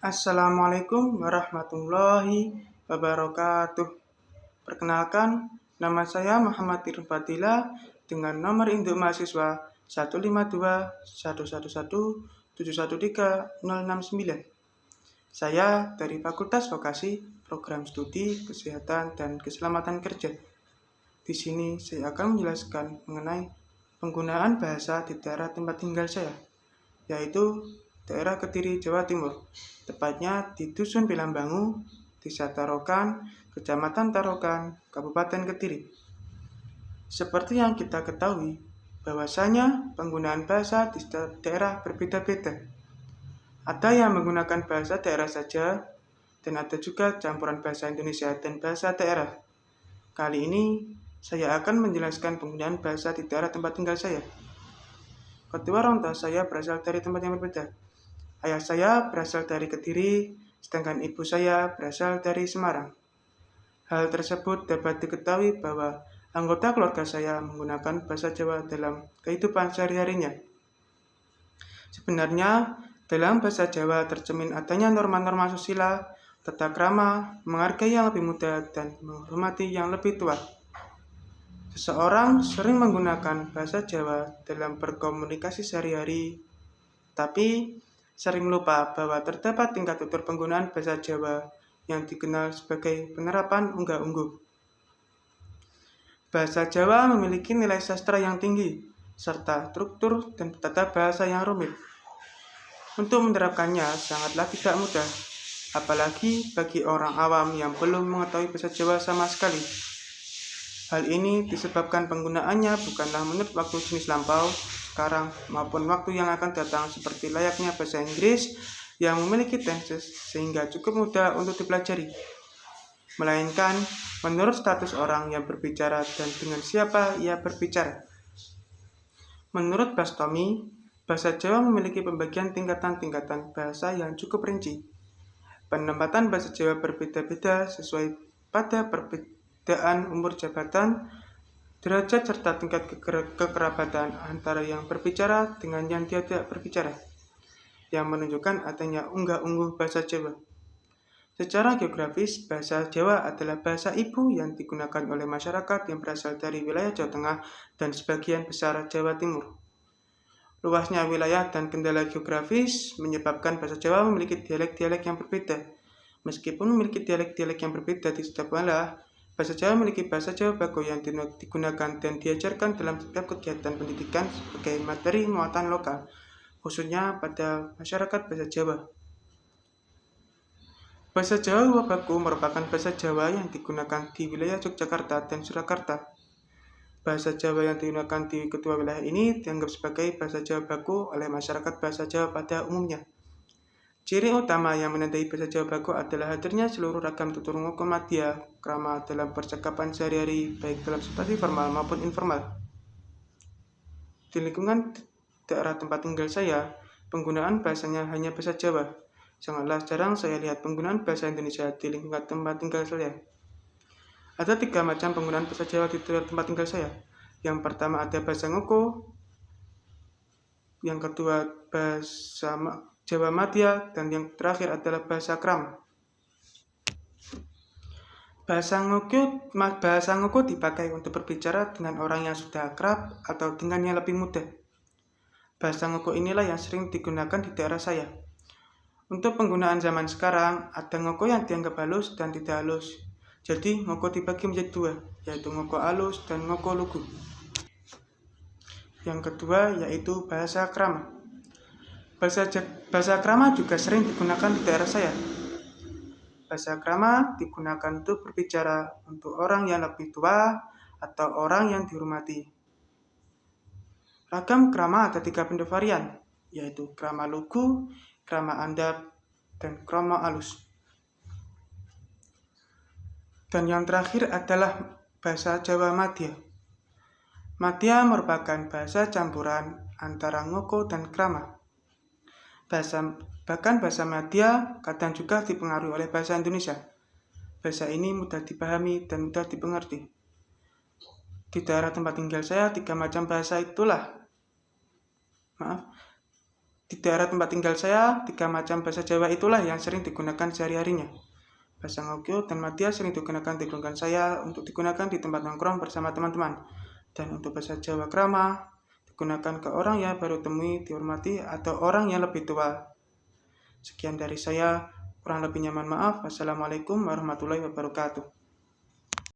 Assalamualaikum warahmatullahi wabarakatuh. Perkenalkan, nama saya Muhammad Irfan Fadila dengan nomor induk mahasiswa 1521117130069. Saya dari Fakultas Vokasi, Program Studi Kesehatan dan Keselamatan Kerja. Di sini saya akan menjelaskan mengenai penggunaan bahasa di daerah tempat tinggal saya, yaitu daerah Kediri, Jawa Timur, tepatnya di Dusun Pilambangu, Desa Tarokan, Kecamatan Tarokan, Kabupaten Kediri. Seperti yang kita ketahui, bahwasanya penggunaan bahasa di setiap daerah berbeda-beda. Ada yang menggunakan bahasa daerah saja, dan ada juga campuran bahasa Indonesia dan bahasa daerah. Kali ini, saya akan menjelaskan penggunaan bahasa di daerah tempat tinggal saya. Kedua orang tua saya berasal dari tempat yang berbeda. Ayah saya berasal dari Kediri, sedangkan ibu saya berasal dari Semarang. Hal tersebut dapat diketahui bahwa anggota keluarga saya menggunakan bahasa Jawa dalam kehidupan sehari-harinya. Sebenarnya, dalam bahasa Jawa tercermin adanya norma-norma susila, tata krama, menghargai yang lebih muda, dan menghormati yang lebih tua. Seseorang sering menggunakan bahasa Jawa dalam berkomunikasi sehari-hari, tapi sering lupa bahwa terdapat tingkat tutur penggunaan bahasa Jawa yang dikenal sebagai penerapan unggah-ungguh. Bahasa Jawa memiliki nilai sastra yang tinggi, serta struktur dan tata bahasa yang rumit. Untuk menerapkannya sangatlah tidak mudah, apalagi bagi orang awam yang belum mengetahui bahasa Jawa sama sekali. Hal ini disebabkan penggunaannya bukanlah menurut waktu jenis lampau, sekarang maupun waktu yang akan datang seperti layaknya bahasa Inggris yang memiliki tenses sehingga cukup mudah untuk dipelajari, melainkan menurut status orang yang berbicara dan dengan siapa ia berbicara. Menurut Bastomi, bahasa Jawa memiliki pembagian tingkatan-tingkatan bahasa yang cukup rinci. Penempatan bahasa Jawa berbeda-beda sesuai pada perbedaan umur jabatan, derajat serta tingkat kekerabatan antara yang berbicara dengan yang tidak berbicara, yang menunjukkan adanya unggah-ungguh bahasa Jawa. Secara geografis, bahasa Jawa adalah bahasa ibu yang digunakan oleh masyarakat yang berasal dari wilayah Jawa Tengah dan sebagian besar Jawa Timur. Luasnya wilayah dan kendala geografis menyebabkan bahasa Jawa memiliki dialek-dialek yang berbeda. Meskipun memiliki dialek-dialek yang berbeda di setiap wilayah, bahasa Jawa memiliki bahasa Jawa baku yang digunakan dan diajarkan dalam setiap kegiatan pendidikan sebagai materi muatan lokal, khususnya pada masyarakat bahasa Jawa. Bahasa Jawa baku merupakan bahasa Jawa yang digunakan di wilayah Yogyakarta dan Surakarta. Bahasa Jawa yang digunakan di kedua wilayah ini dianggap sebagai bahasa Jawa baku oleh masyarakat bahasa Jawa pada umumnya. Ciri utama yang menandai bahasa Jawa baku adalah hadirnya seluruh ragam tutur ngoko madya krama dalam percakapan sehari-hari, baik dalam situasi formal maupun informal. Di lingkungan daerah tempat tinggal saya, penggunaan bahasanya hanya bahasa Jawa. Sangatlah jarang saya lihat penggunaan bahasa Indonesia di lingkungan tempat tinggal saya. Ada 3 macam penggunaan bahasa Jawa di tempat tinggal saya. Yang pertama ada bahasa ngoko, yang kedua bahasa Jawa Madya, dan yang terakhir adalah bahasa krama. Bahasa ngoko dipakai untuk berbicara dengan orang yang sudah akrab atau dengan yang lebih muda. Bahasa ngoko inilah yang sering digunakan di daerah saya. Untuk penggunaan zaman sekarang, ada ngoko yang dianggap halus dan tidak halus. Jadi, ngoko dibagi menjadi 2, yaitu ngoko halus dan ngoko lugu. Yang kedua, yaitu bahasa krama. Bahasa krama juga sering digunakan di daerah saya. Bahasa krama digunakan untuk berbicara untuk orang yang lebih tua atau orang yang dihormati. Ragam krama ada 3 bentuk varian, yaitu krama lugu, krama andap, dan krama halus. Dan yang terakhir adalah bahasa Jawa Madya. Madya merupakan bahasa campuran antara ngoko dan krama. Bahkan bahasa Madya kadang juga dipengaruhi oleh bahasa Indonesia. Bahasa ini mudah dipahami dan mudah dipengerti. Di daerah tempat tinggal saya 3 macam bahasa itulah. Di daerah tempat tinggal saya, 3 macam bahasa Jawa itulah yang sering digunakan sehari-harinya. Bahasa Ngogyo dan Madya sering digunakan di lingkungan saya untuk digunakan di tempat nongkrong bersama teman-teman. Dan untuk bahasa Jawa Krama, digunakan ke orang yang baru temui, dihormati, atau orang yang lebih tua. Sekian dari saya, kurang lebihnya mohon maaf. Wassalamualaikum warahmatullahi wabarakatuh.